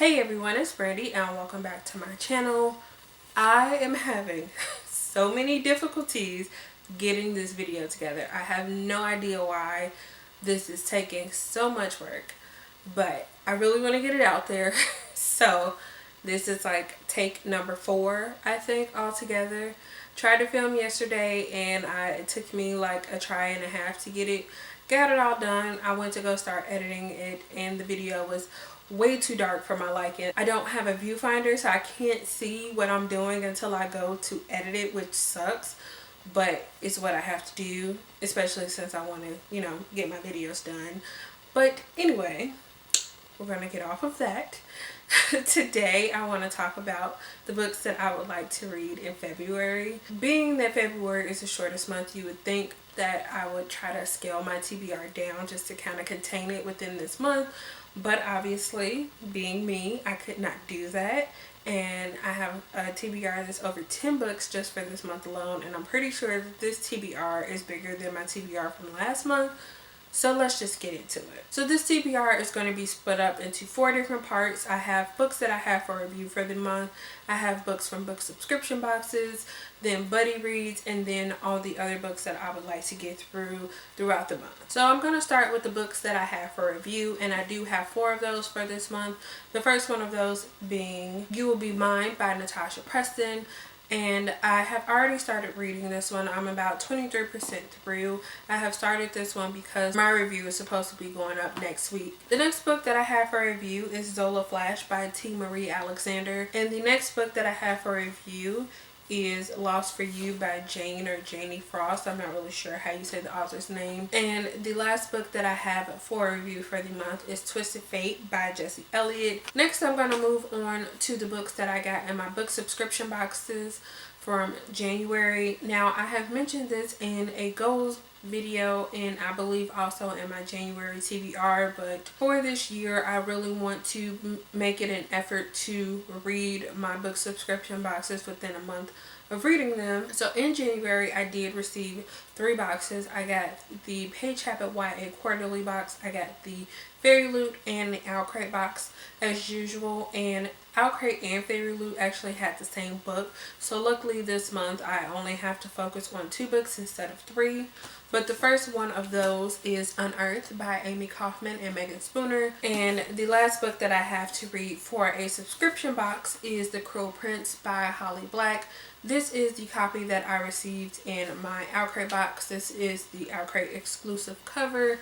Hey everyone, it's Brandy and welcome back to my channel. I am having so many difficulties getting this video together. I have no idea why this is taking so much work, but I really want to get it out there. So this is like take number 4, I think, altogether. Tried to film yesterday and it took me like a try and a half to get it. Got it all done. I went to go start editing it and the video was way too dark for my liking. I don't have a viewfinder, so I can't see what I'm doing until I go to edit it, which sucks, but it's what I have to do, especially since I want to, get my videos done. But anyway, we're going to get off of that. Today I want to talk about the books that I would like to read in February. Being that February is the shortest month, you would think that I would try to scale my TBR down just to kind of contain it within this month. But obviously, being me, I could not do that. And I have a TBR that's over 10 books just for this month alone. And I'm pretty sure that this TBR is bigger than my TBR from last month. So let's just get into it. So this TBR is going to be split up into 4 different parts. I have books that I have for review for the month. I have books from book subscription boxes, then buddy reads, and then all the other books that I would like to get throughout the month. So I'm going to start with the books that I have for review, and I do have 4 of those for this month. The first one of those being You Will Be Mine by Natasha Preston. And I have already started reading this one. I'm about 23% through. I have started this one because my review is supposed to be going up next week. The next book that I have for review is Zola Flash by T. Marie Alexander. And the next book that I have for review is Lost for You by Jane or Janie Frost. I'm not really sure how you say the author's name. And the last book that I have for review for the month is Twisted Fate by Jessie Elliott. Next, I'm going to move on to the books that I got in my book subscription boxes from January. Now, I have mentioned this in a goals video and I believe also in my January TBR, but for this year I really want to make it an effort to read my book subscription boxes within a month of reading them. So in January I did receive 3 boxes. I got the Page Habit YA quarterly box, I got the Fairy Loot and the Owl Crate box as usual, and Owl Crate and Fairy Loot actually had the same book, so luckily this month I only have to focus on 2 books instead of 3. But the first one of those is Unearthed by Amy Kaufman and Megan Spooner. And the last book that I have to read for a subscription box is The Cruel Prince by Holly Black. This is the copy that I received in my Owl Crate box. This is the Owl Crate exclusive cover.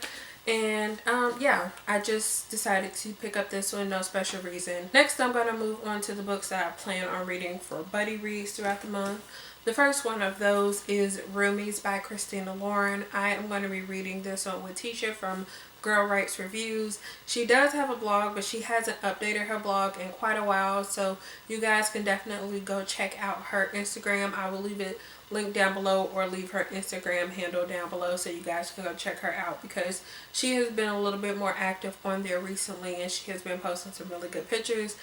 And yeah, I just decided to pick up this one, no special reason. Next, I'm going to move on to the books that I plan on reading for buddy reads throughout the month. The first one of those is Roomies by Christina Lauren. I am going to be reading this one with Tisha from Girl Writes Reviews. She does have a blog, but she hasn't updated her blog in quite a while, so you guys can definitely go check out her Instagram. I will leave it linked down below or leave her Instagram handle down below so you guys can go check her out because she has been a little bit more active on there recently and she has been posting some really good pictures.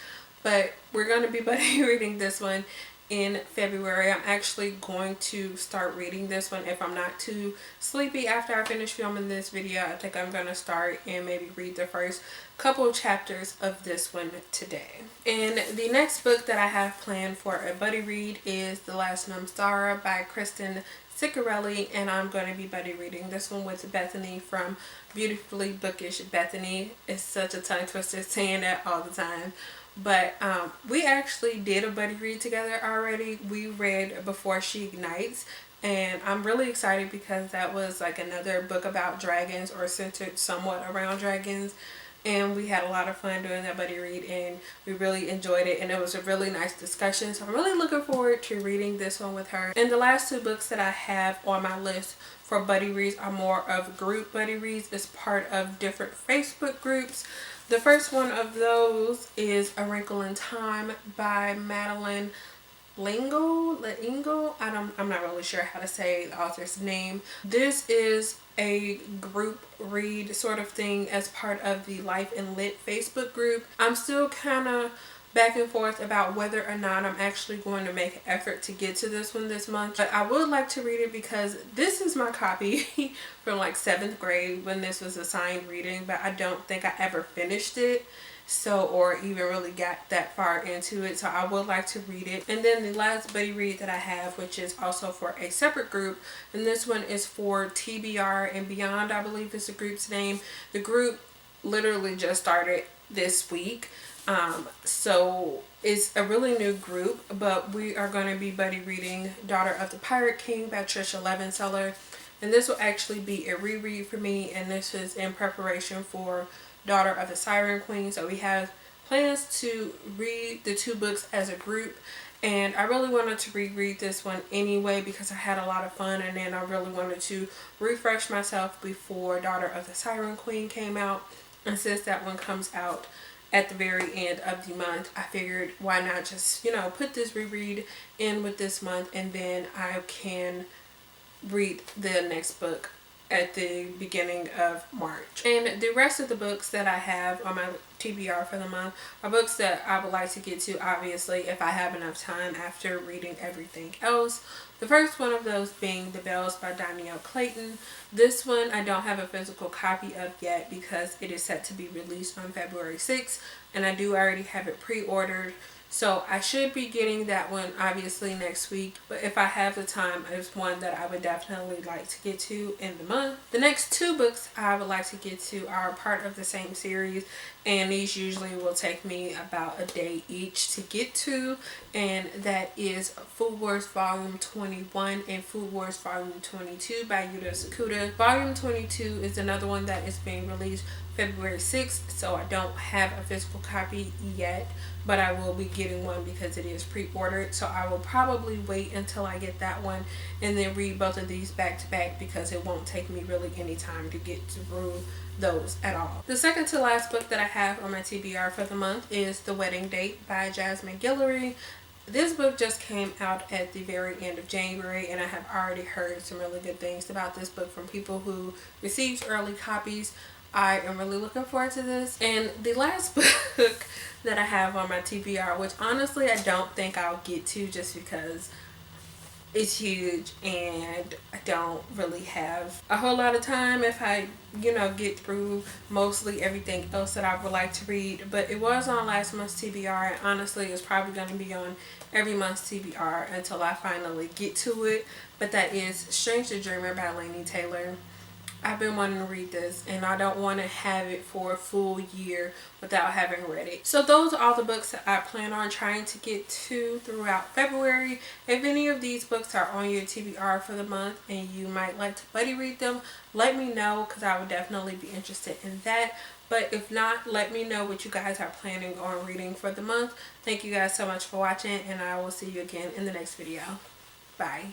But we're going to be buddy reading this one in February. I'm actually going to start reading this one if I'm not too sleepy after I finish filming this video. I think I'm going to start and maybe read the first couple chapters of this one today. And the next book that I have planned for a buddy read is The Last Namsara by Kristen Ciccarelli, and I'm going to be buddy reading this one with Bethany from Beautifully Bookish Bethany. It's such a tongue twister saying that all the time. But we actually did a buddy read together already. We read Before She Ignites, and I'm really excited because that was like another book about dragons or centered somewhat around dragons. And we had a lot of fun doing that buddy read and we really enjoyed it, and it was a really nice discussion. So I'm really looking forward to reading this one with her. And the last 2 books that I have on my list for buddy reads are more of group buddy reads as part of different Facebook groups. The first one of those is A Wrinkle in Time by Madeline Lingo. I'm not really sure how to say the author's name. This is a group read sort of thing as part of the Life and Lit Facebook group. I'm still kind of back and forth about whether or not I'm actually going to make an effort to get to this one this month. But I would like to read it because this is my copy from like 7th grade when this was assigned reading, but I don't think I ever finished it. so, or even really got that far into it, so I would like to read it. And then the last buddy read that I have, which is also for a separate group, and this one is for TBR and Beyond, I believe is the group's name. The group literally just started this week, so it's a really new group, but we are going to be buddy reading Daughter of the Pirate King by Trisha Levenseller. And this will actually be a reread for me, and this is in preparation for Daughter of the Siren Queen. So we have plans to read the two books as a group, and I really wanted to reread this one anyway because I had a lot of fun, and then I really wanted to refresh myself before Daughter of the Siren Queen came out. And since that one comes out at the very end of the month, I figured why not just, put this reread in with this month, and then I can read the next book at the beginning of March. And the rest of the books that I have on my TBR for the month are books that I would like to get to, obviously, if I have enough time after reading everything else. The first one of those being The Bells by Danielle Clayton. This one I don't have a physical copy of yet because it is set to be released on February 6th, and I do already have it pre-ordered. So I should be getting that one obviously next week, but if I have the time, it's one that I would definitely like to get to in the month. The next two books I would like to get to are part of the same series, and these usually will take me about a day each to get to, and that is Food Wars Volume 21 and Food Wars Volume 22 by Yuta Sakuda. Volume 22 is another one that is being released February 6th, so I don't have a physical copy yet, but I will be getting one because it is pre-ordered. So I will probably wait until I get that one and then read both of these back to back because it won't take me really any time to get through those at all. The second to last book that I have on my TBR for the month is The Wedding Date by Jasmine Guillory. This book just came out at the very end of January, and I have already heard some really good things about this book from people who received early copies. I am really looking forward to this. And the last book that I have on my TBR, which honestly I don't think I'll get to just because it's huge and I don't really have a whole lot of time if I, get through mostly everything else that I would like to read. But it was on last month's TBR, and honestly it's probably going to be on every month's TBR until I finally get to it. But that is Strange the Dreamer by Laini Taylor. I've been wanting to read this, and I don't want to have it for a full year without having read it. So those are all the books that I plan on trying to get to throughout February. If any of these books are on your TBR for the month and you might like to buddy read them, let me know because I would definitely be interested in that. But if not, let me know what you guys are planning on reading for the month. Thank you guys so much for watching, and I will see you again in the next video. Bye.